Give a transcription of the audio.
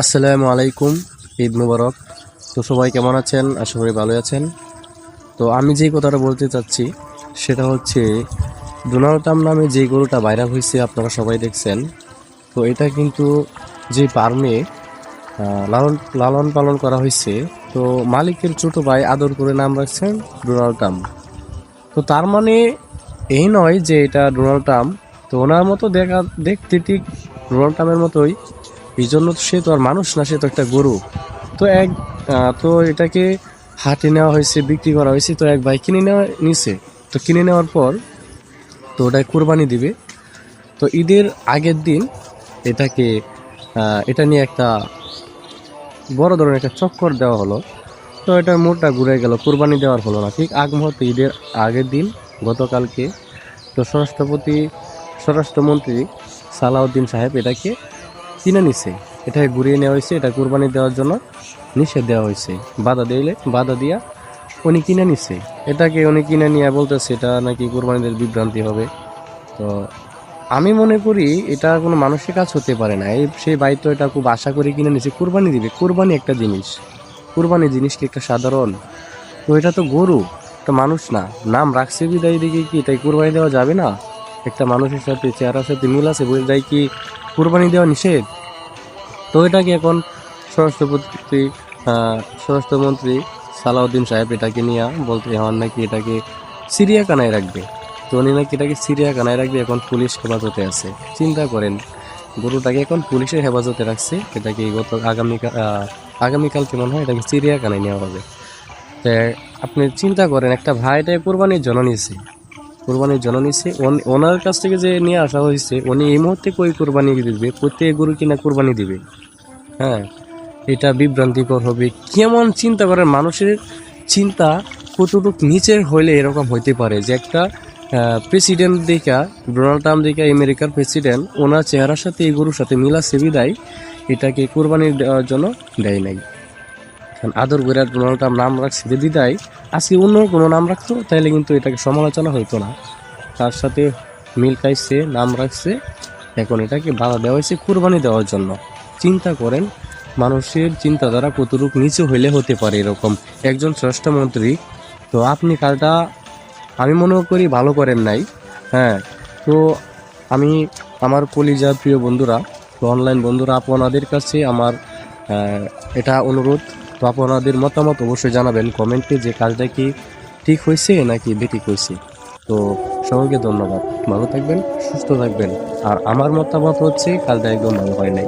আসসালামু আলাইকুম, ঈদ মুবারক। তো সবাই কেমন আছেন? আশা করি ভালো আছেন। তো আমি যে কথাটা বলতে চাচ্ছি সেটা হচ্ছে, ডোনাল্ড ট্রাম্প নামে যে গরুটা ভাইরাল হয়েছে আপনারা সবাই দেখছেন। তো এটা কিন্তু যে ফার্মে লালন লালন পালন করা হয়েছে, তো মালিকের ছোট ভাই আদর করে নাম রাখছেন ডোনাল্ড ট্রাম্প। তো তার মানে এই নয় যে এটা ডোনাল্ড ট্রাম্প, তো ওনার মতো দেখতে ঠিক ডোনাল্ড ট্রাম্পের মতোই। এই জন্য তো সে তো আর মানুষ না, সে তো একটা গরু। তো তো এটাকে হাটে নেওয়া হয়েছে, বিক্রি করা হয়েছে। তো এক ভাই নিছে। তো কিনে নেওয়ার পর তো ওটাই কোরবানি দিবে। তো ঈদের আগের দিন এটাকে এটা নিয়ে একটা বড় ধরনের একটা চক্কর দেওয়া হলো। তো এটার মোড়টা ঘুরে গেল, কোরবানি দেওয়ার হলো না। ঠিক আগ মুহূর্তে ঈদের আগের দিন গতকালকে তো স্বরাষ্ট্রমন্ত্রী সালাউদ্দিন সাহেব এটাকে কিনে নিছে। এটাকে ঘুরিয়ে নেওয়া হয়েছে, এটা কোরবানি দেওয়ার জন্য নিষেধ দেওয়া হয়েছে। বাধা দিয়া উনি কিনে নিছে। এটাকে উনি কিনে নিয়ে বলতেছে এটা নাকি কোরবানিদের বিভ্রান্তি হবে। তো আমি মনে করি এটা কোনো মানুষের কাজ হতে পারে না। সেই ভাই তো এটা খুব আশা করে কিনে নিছে, কোরবানি দিবে। কোরবানি একটা জিনিস, কোরবানি জিনিস কি একটা সাধারণ? তো এটা তো গরু, একটা মানুষ না। নাম রাখছে বিদায় দিকে কি তাই কোরবানি দেওয়া যাবে না? একটা মানুষের সাথে চেহারার সাথে মিল আছে বলে যাই কি কোরবানি দেওয়া নিষেধ? তো এটাকে এখন স্বরাষ্ট্রপতি স্বরাষ্ট্রমন্ত্রী সালাউদ্দিন সাহেব এটাকে নিয়ে বলতে আমার নাকি এটাকে চিড়িয়াখানায় রাখবে। তো উনি নাকি এটাকে চিড়িয়াখানায় রাখবে, এখন পুলিশ হেফাজতে আছে। চিন্তা করেন, গরুটাকে এখন পুলিশের হেফাজতে রাখছে। এটাকে আগামীকালকে মনে হয় এটাকে চিড়িয়াখানায় নেওয়া হবে। তো আপনি চিন্তা করেন, একটা ভাইটাকে কোরবানির জন্য নিছে ওনার কাছ থেকে যে নিয়ে আসা হয়েছে, উনি এই মুহূর্তে কই কোরবানি দিবে? প্রত্যেক গরু কিনা কোরবানি দিবে? হ্যাঁ, এটা বিভ্রান্তিকর হবে। কেমন চিন্তা করেন, মানুষের চিন্তা কতটুকু নিচের হইলে এরকম হইতে পারে যে একটা প্রেসিডেন্ট দেখা, ডোনাল্ড ট্রাম্প দেখা, আমেরিকার প্রেসিডেন্ট, ওনার চেহারার সাথে এই গরুর সাথে মিলা দেয়, এটাকে কোরবানি দেওয়ার জন্য দেয় নাই। কারণ আদর করে ডোনাল্ড ট্রাম্প নাম রাখছে যে দিদাই, আজকে অন্য কোনো নাম রাখতো তাহলে কিন্তু এটাকে সমালোচনা হইতো না। তার সাথে মিল খাইছে, নাম রাখছে, এখন এটাকে বাধা দেওয়া হয়েছে কোরবানি দেওয়ার জন্য। চিন্তা করেন মানুষের চিন্তাধারা কতটুকু নিচু হইলে হতে পারে এরকম একজন স্বরাষ্ট্রমন্ত্রী। তো আপনি কাজটা আমি মনে করি ভালো করেন নাই। হ্যাঁ, তো আমি আমার কলিজার প্রিয় বন্ধুরা, তো অনলাইন বন্ধুরা, আপনাদের কাছে আমার এটা অনুরোধ। তো আপনাদের মতামত অবশ্যই জানাবেন কমেন্টে যে কাজটা কি ঠিক হয়েছে নাকি বেঠিক হয়েছে। তো সবাইকে ধন্যবাদ, ভালো থাকবেন, সুস্থ থাকবেন। আর আমার মতামত হচ্ছে কাজটা একদম ভালো হয় নাই।